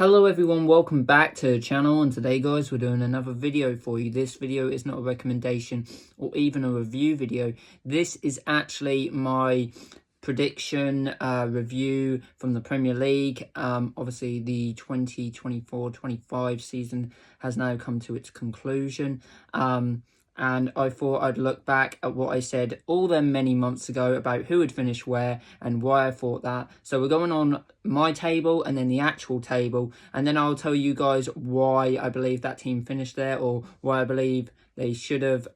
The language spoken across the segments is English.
Hello everyone, welcome back to the channel, and today guys we're doing another video for you. This video is not a recommendation or even a review video. This is actually my prediction review from the Premier League. Obviously the 2024-25 season has now come to its conclusion. And I thought I'd look back at what I said all them many months ago about who would finish where and why I thought that. So we're going on my table and then the actual table, and then I'll tell you guys why I believe that team finished there, or why I believe they should have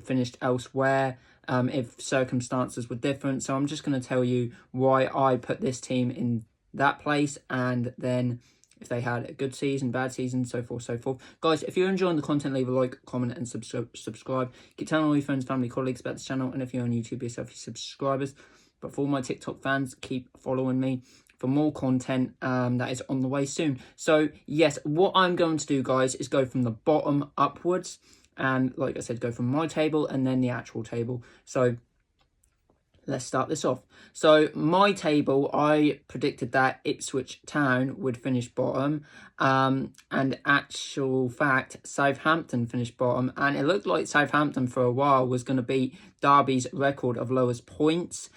finished elsewhere if circumstances were different. So I'm just going to tell you why I put this team in that place, and then if they had a good season, bad season, so forth, so forth. Guys, if you're enjoying the content, leave a like, comment, and subscribe. Keep telling all your friends, family, colleagues about this channel, and if you're on YouTube yourself, your subscribers. But for all my TikTok fans, keep following me for more content that is on the way soon. So, yes, what I'm going to do, guys, is go from the bottom upwards. And, like I said, go from my table and then the actual table. So let's start this off. So my table, I predicted that Ipswich Town would finish bottom, and actual fact, Southampton finished bottom, and it looked like Southampton for a while was going to beat Derby's record of lowest points.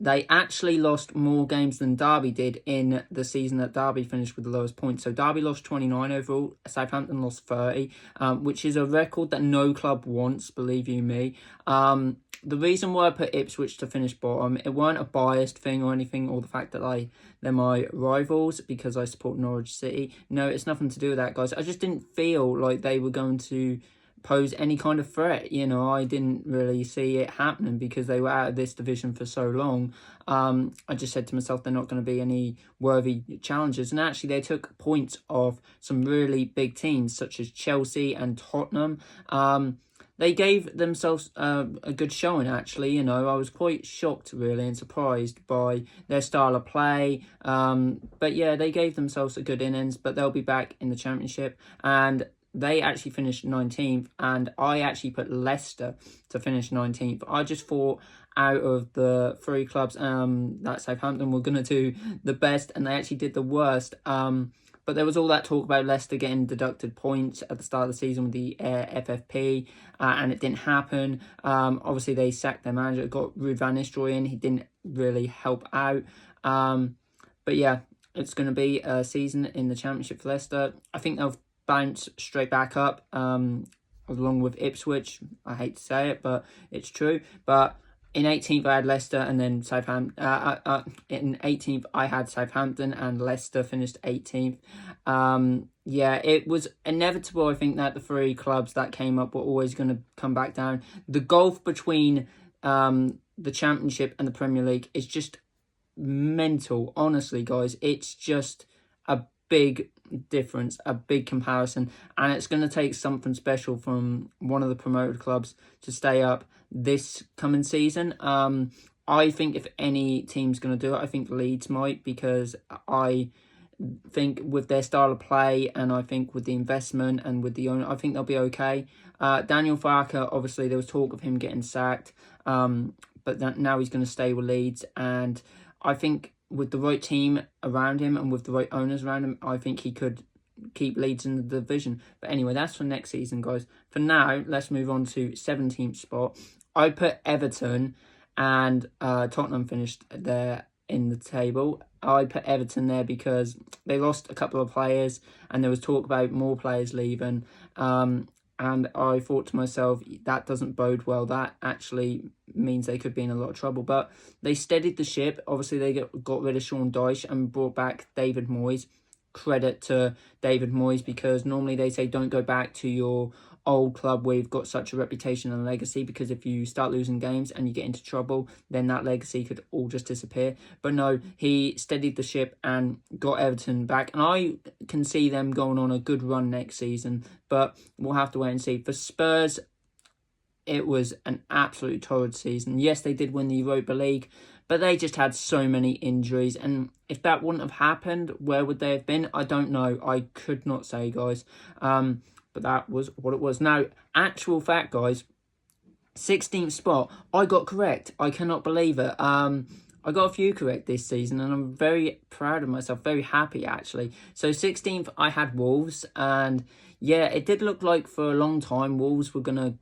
They actually lost more games than Derby did in the season that Derby finished with the lowest points. So Derby lost 29 overall, Southampton lost 30, which is a record that no club wants, believe you me. The reason why I put Ipswich to finish bottom, it weren't a biased thing or anything, or the fact that they're my rivals because I support Norwich City. No, it's nothing to do with that, guys. I just didn't feel like they were going to pose any kind of threat. You know, I didn't really see it happening because they were out of this division for so long. I just said to myself, they're not going to be any worthy challengers. And actually, they took points off some really big teams such as Chelsea and Tottenham. They gave themselves a good showing, actually. You know, I was quite shocked, really, and surprised by their style of play. But yeah, they gave themselves a good innings, but they'll be back in the Championship. And they actually finished 19th, and I actually put Leicester to finish 19th. I just thought out of the three clubs that Southampton were going to do the best, and they actually did the worst. But there was all that talk about Leicester getting deducted points at the start of the season with the FFP, and it didn't happen. Obviously, they sacked their manager, got Ruud van Nistelrooy in. He didn't really help out. But yeah, it's going to be a season in the Championship for Leicester. I think they'll bounce straight back up, along with Ipswich. I hate to say it, but it's true. But in 18th, I had Leicester, and then Southampton. In 18th, I had Southampton, and Leicester finished 18th. Yeah, it was inevitable, I think, that the three clubs that came up were always going to come back down. The gulf between the Championship and the Premier League is just mental. Honestly, guys, it's just a big difference, a big comparison, and it's going to take something special from one of the promoted clubs to stay up this coming season. I think if any team's going to do it, I think Leeds might, because I think with their style of play, and I think with the investment and with the owner, I think they'll be okay. Daniel Farke, obviously there was talk of him getting sacked, but now he's going to stay with Leeds, and I think with the right team around him and with the right owners around him, I think he could keep Leeds in the division. But anyway, that's for next season, guys. For now, let's move on to 17th spot. I put Everton, and Tottenham finished there in the table. I put Everton there because they lost a couple of players, and there was talk about more players leaving. And I thought to myself, that doesn't bode well. That actually means they could be in a lot of trouble. But they steadied the ship. Obviously, they got rid of Sean Dyche and brought back David Moyes. Credit to David Moyes, because normally they say don't go back to your old club where you've got such a reputation and legacy, because if you start losing games and you get into trouble, then that legacy could all just disappear. But no, he steadied the ship and got Everton back, and I can see them going on a good run next season, but we'll have to wait and see. For Spurs, it was an absolute torrid season. Yes, they did win the Europa League, but they just had so many injuries, and if that wouldn't have happened, where would they have been? I don't know. I could not say, guys. But that was what it was. Now, actual fact, guys, 16th spot, I got correct. I cannot believe it. I got a few correct this season, and I'm very proud of myself, very happy actually. So 16th, I had Wolves, and yeah, it did look like for a long time Wolves were going to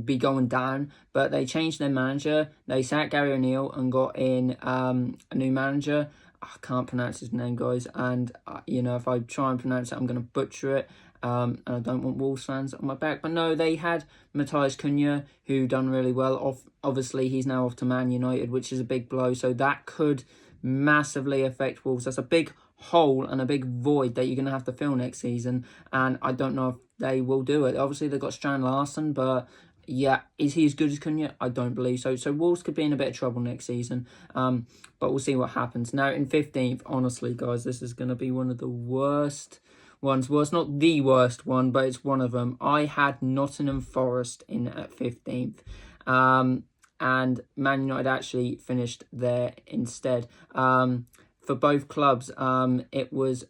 be going down, but they changed their manager. They sacked Gary O'Neill and got in a new manager. I can't pronounce his name, guys, and you know, if I try and pronounce it, I'm going to butcher it. And I don't want Wolves fans on my back. But no, they had Matheus Cunha, who done really well. Obviously, he's now off to Man United, which is a big blow. So that could massively affect Wolves. That's a big hole and a big void that you're going to have to fill next season. And I don't know if they will do it. Obviously, they've got Strand Larsen, but yeah, is he as good as Cunha? I don't believe so. So Wolves could be in a bit of trouble next season. But we'll see what happens. Now, in 15th, honestly, guys, this is going to be one of the worst ones. Well, it's not the worst one, but it's one of them. I had Nottingham Forest in at 15th. And Man United actually finished there instead. For both clubs, it was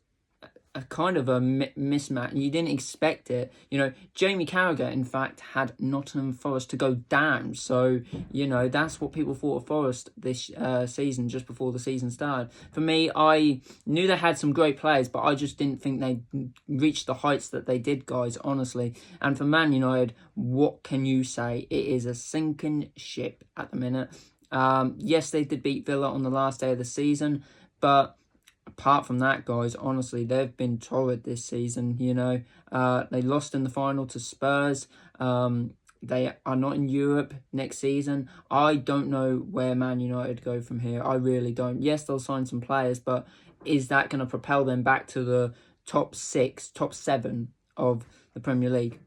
a kind of a mismatch. You didn't expect it. You know, Jamie Carragher, in fact, had Nottingham Forest to go down. So, you know, that's what people thought of Forest this season, just before the season started. For me, I knew they had some great players, but I just didn't think they reached the heights that they did, guys, honestly. And for Man United, what can you say? It is a sinking ship at the minute. Yes, they did beat Villa on the last day of the season, but apart from that, guys, honestly, they've been torrid this season, you know. They lost in the final to Spurs. They are not in Europe next season. I don't know where Man United go from here. I really don't. Yes, they'll sign some players, but is that going to propel them back to the top 6, top 7 of the Premier League?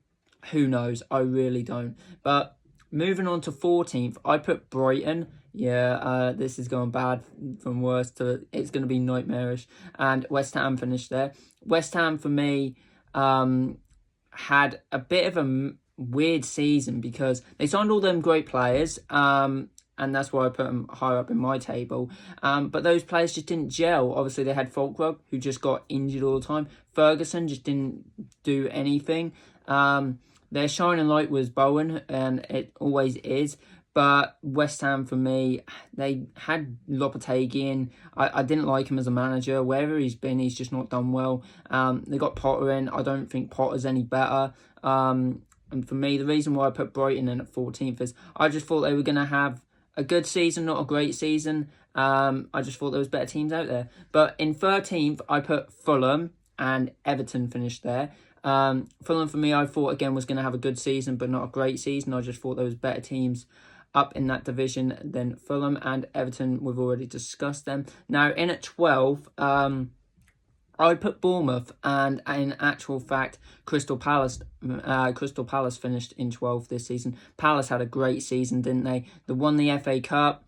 Who knows? I really don't. But moving on to 14th, I put Brighton. Yeah, this is going bad from worse to it's going to be nightmarish. And West Ham finished there. West Ham, for me, had a bit of a weird season because they signed all them great players, and that's why I put them higher up in my table. But those players just didn't gel. Obviously, they had Falkirk, who just got injured all the time. Ferguson just didn't do anything. Their shining light was Bowen, and it always is. But West Ham, for me, they had Lopetegui in. I didn't like him as a manager. Wherever he's been, he's just not done well. They got Potter in. I don't think Potter's any better. And for me, the reason why I put Brighton in at 14th is I just thought they were going to have a good season, not a great season. I just thought there was better teams out there. But in 13th, I put Fulham, and Everton finished there. Fulham, for me, I thought, again, was going to have a good season, but not a great season. I just thought there was better teams up in that division than Fulham, and Everton, we've already discussed them. Now, in at 12, I put Bournemouth, and in actual fact, Crystal Palace finished in 12th this season. Palace had a great season, didn't they? They won the FA Cup.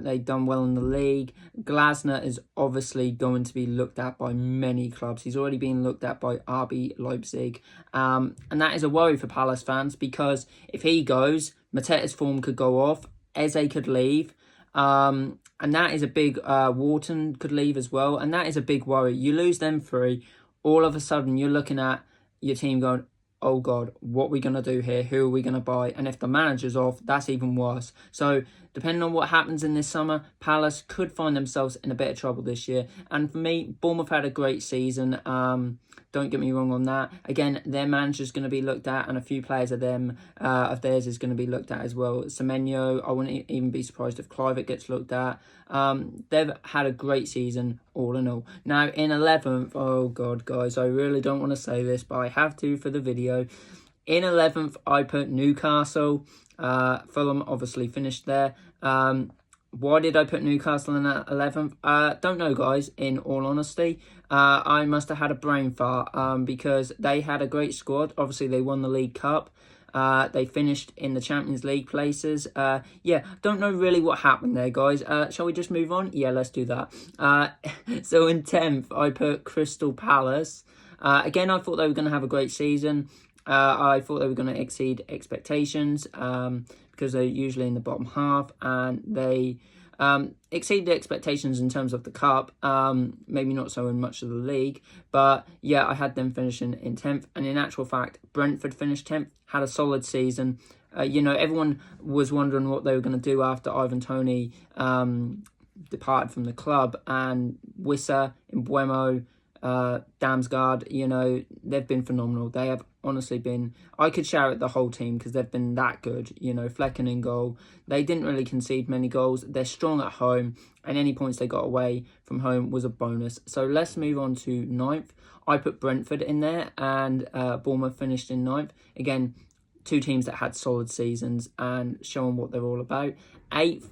They've done well in the league. Glasner is obviously going to be looked at by many clubs. He's already been looked at by RB Leipzig. And that is a worry for Palace fans, because if he goes, Mateta's form could go off, Eze could leave, and that is a big, Wharton could leave as well, and that is a big worry. You lose them three, all of a sudden you're looking at your team going, oh God, what are we going to do here? Who are we going to buy? And if the manager's off, that's even worse. So depending on what happens in this summer, Palace could find themselves in a bit of trouble this year. And for me, Bournemouth had a great season. Don't get me wrong on that. Again, their manager's going to be looked at, and a few players of theirs is going to be looked at as well. Semenyo, I wouldn't even be surprised if Kluivert gets looked at. They've had a great season, all in all. Now, in 11th, oh God, guys, I really don't want to say this, but I have to for the video. In 11th, I put Newcastle. Fulham obviously finished there. Why did I put Newcastle in at 11th? Don't know, guys, in all honesty. I must have had a brain fart because they had a great squad. Obviously, they won the League Cup. They finished in the Champions League places. Yeah, don't know really what happened there, guys. Shall we just move on? Yeah, let's do that. So in 10th, I put Crystal Palace. Again, I thought they were going to have a great season. I thought they were going to exceed expectations because they're usually in the bottom half, and they exceeded expectations in terms of the cup, maybe not so in much of the league, but yeah, I had them finishing in 10th, and in actual fact, Brentford finished 10th, had a solid season. You know, everyone was wondering what they were going to do after Ivan Toney departed from the club, and Wissa, Mbeumo, Damsgaard, you know, they've been phenomenal. They have honestly been, I could shout at the whole team because they've been that good. You know, Flecken in goal. They didn't really concede many goals. They're strong at home, and any points they got away from home was a bonus. So let's move on to 9th. I put Brentford in there, and Bournemouth finished in 9th. Again, two teams that had solid seasons and showing what they're all about. 8th,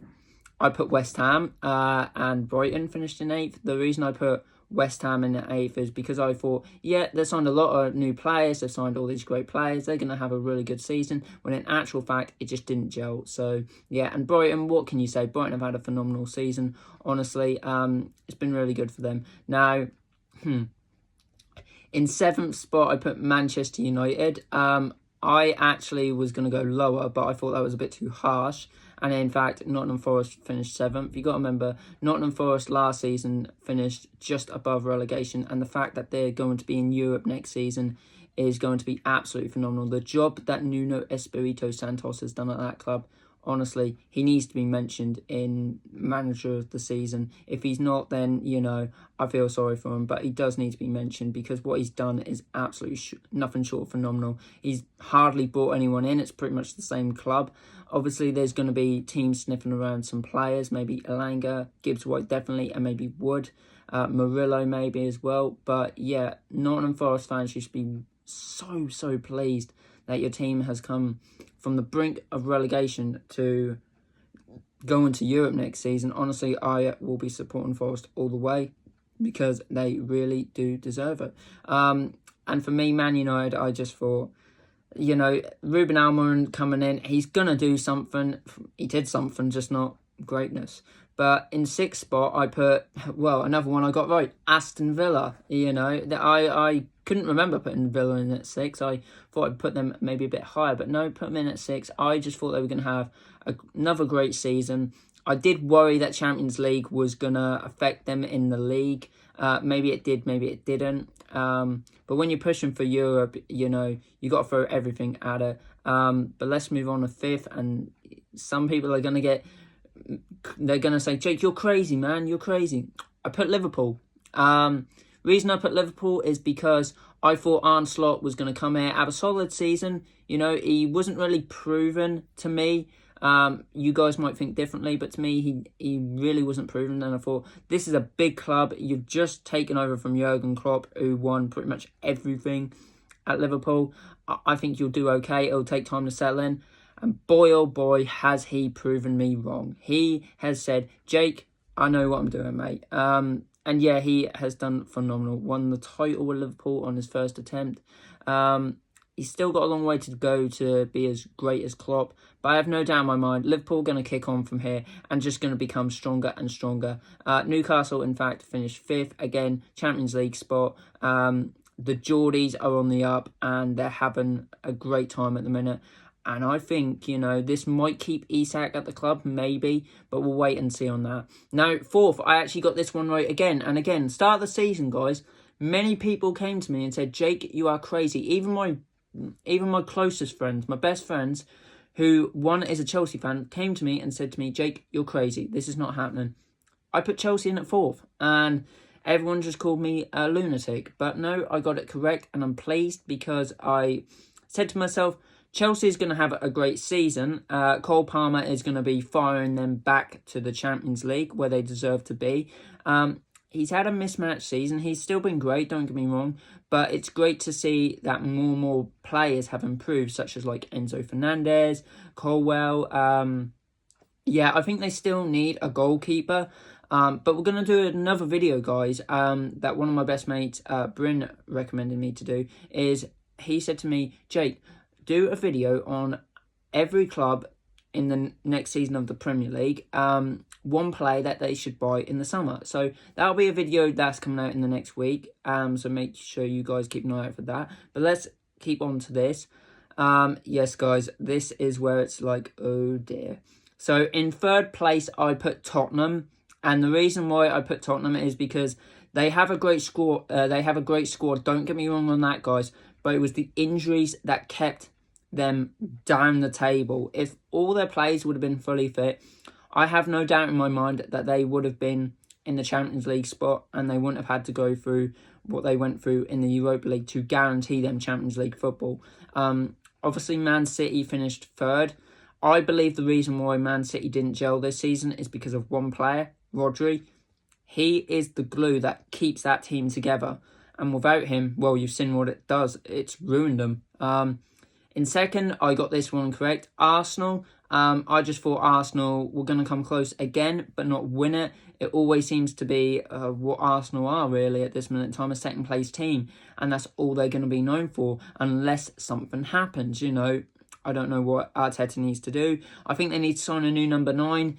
I put West Ham, and Brighton finished in 8th. The reason I put West Ham in the 8th is because I thought, yeah, they've signed a lot of new players, they've signed all these great players, they're going to have a really good season, when in actual fact, it just didn't gel. So, yeah, and Brighton, what can you say? Brighton have had a phenomenal season, honestly. It's been really good for them. Now, in 7th spot, I put Manchester United. I actually was going to go lower, but I thought that was a bit too harsh. And in fact, Nottingham Forest finished 7th. You got to remember, Nottingham Forest last season finished just above relegation. And the fact that they're going to be in Europe next season is going to be absolutely phenomenal. The job that Nuno Espirito Santos has done at that club, honestly, he needs to be mentioned in Manager of the Season. If he's not, then, you know, I feel sorry for him. But he does need to be mentioned because what he's done is absolutely nothing short of phenomenal. He's hardly brought anyone in. It's pretty much the same club. Obviously, there's going to be teams sniffing around some players. Maybe Elanga, Gibbs-White definitely, and maybe Wood. Murillo maybe as well. But, yeah, Nottingham Forest fans should be so pleased that your team has come from the brink of relegation to going to Europe next season. Honestly, I will be supporting Forest all the way because they really do deserve it. And for me, Man United, I just thought, you know, Ruben Almiron coming in, he's going to do something. He did something, just not greatness. But in 6th spot, I put, well, another one I got right, Aston Villa. You know, that I couldn't remember putting Villa in at 6. I thought I'd put them maybe a bit higher, but no, put them in at 6. I just thought they were going to have another great season. I did worry that Champions League was going to affect them in the league. Maybe it did, maybe it didn't. But when you're pushing for Europe, you know, you got to throw everything at it. But let's move on to 5th. And some people are going to they're going to say, Jake, you're crazy, man. You're crazy. I put Liverpool. Reason I put Liverpool is because I thought Arne Slot was going to come here, have a solid season. You know, he wasn't really proven to me. You guys might think differently, but to me, he really wasn't proven. And I thought, this is a big club. You've just taken over from Jurgen Klopp, who won pretty much everything at Liverpool. I think you'll do okay. It'll take time to settle in. And boy, oh boy, has he proven me wrong. He has said, Jake, I know what I'm doing, mate. And yeah, he has done phenomenal. Won the title with Liverpool on his first attempt. He's still got a long way to go to be as great as Klopp. But I have no doubt in my mind, Liverpool are going to kick on from here and just going to become stronger and stronger. Newcastle, in fact, finished 5th. Again, Champions League spot. The Geordies are on the up and they're having a great time at the minute. And I think, you know, this might keep Isak at the club, maybe, but we'll wait and see on that. Now, 4th, I actually got this one right again. And again, start of the season, guys, many people came to me and said, Jake, you are crazy. Even my closest friends, my best friends, who one is a Chelsea fan, came to me and said to me, Jake, you're crazy. This is not happening. I put Chelsea in at 4th, and everyone just called me a lunatic. But no, I got it correct, and I'm pleased because I said to myself, Chelsea is going to have a great season. Cole Palmer is going to be firing them back to the Champions League where they deserve to be. He's had a mismatched season. He's still been great, don't get me wrong. But it's great to see that more and more players have improved, such as like Enzo Fernandez, Colwell. Yeah, I think they still need a goalkeeper. But we're going to do another video, guys, that one of my best mates, Bryn, recommended me to do. He said to me, Jake, do a video on every club in the next season of the Premier League, one player that they should buy in the summer. So that'll be a video that's coming out in the next week. So make sure you guys keep an eye out for that. But let's keep on to this. Yes, guys, this is where it's like, oh dear. So in 3rd place, I put Tottenham. And the reason why I put Tottenham is because they have a great squad. Don't get me wrong on that, guys. But it was the injuries that kept them down the table. If all their players would have been fully fit, I have no doubt in my mind that they would have been in the Champions League spot, and they wouldn't have had to go through what they went through in the Europa League to guarantee them Champions League football. Obviously, Man City finished third. I believe the reason why Man City didn't gel this season is because of one player, Rodri. He is the glue that keeps that team together. And without him, well, you've seen what it does. It's ruined them. In second, I got this one correct. Arsenal. I just thought Arsenal were going to come close again, but not win it. It always seems to be what Arsenal are really at this minute in time, a second place team. And that's all they're going to be known for unless something happens, you know. I don't know what Arteta needs to do. I think they need to sign a new number 9.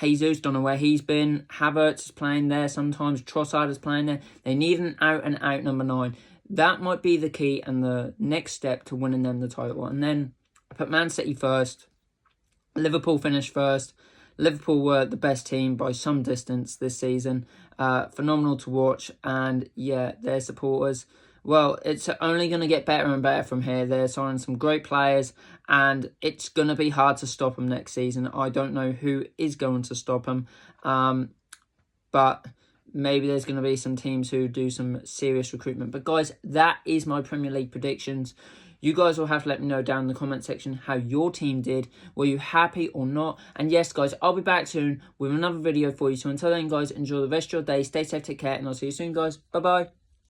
Jesus, don't know where he's been. Havertz is playing there sometimes. Trossard is playing there. They need an out-and-out number 9. That might be the key and the next step to winning them the title. And then I put Man City first. Liverpool finished first. Liverpool were the best team by some distance this season. Phenomenal to watch. And yeah, their supporters, well, it's only going to get better and better from here. They're signing some great players, and it's going to be hard to stop them next season. I don't know who is going to stop them, but maybe there's going to be some teams who do some serious recruitment. But guys, that is my Premier League predictions. You guys will have to let me know down in the comment section how your team did. Were you happy or not? And yes, guys, I'll be back soon with another video for you. So until then, guys, enjoy the rest of your day. Stay safe, take care, and I'll see you soon, guys. Bye-bye.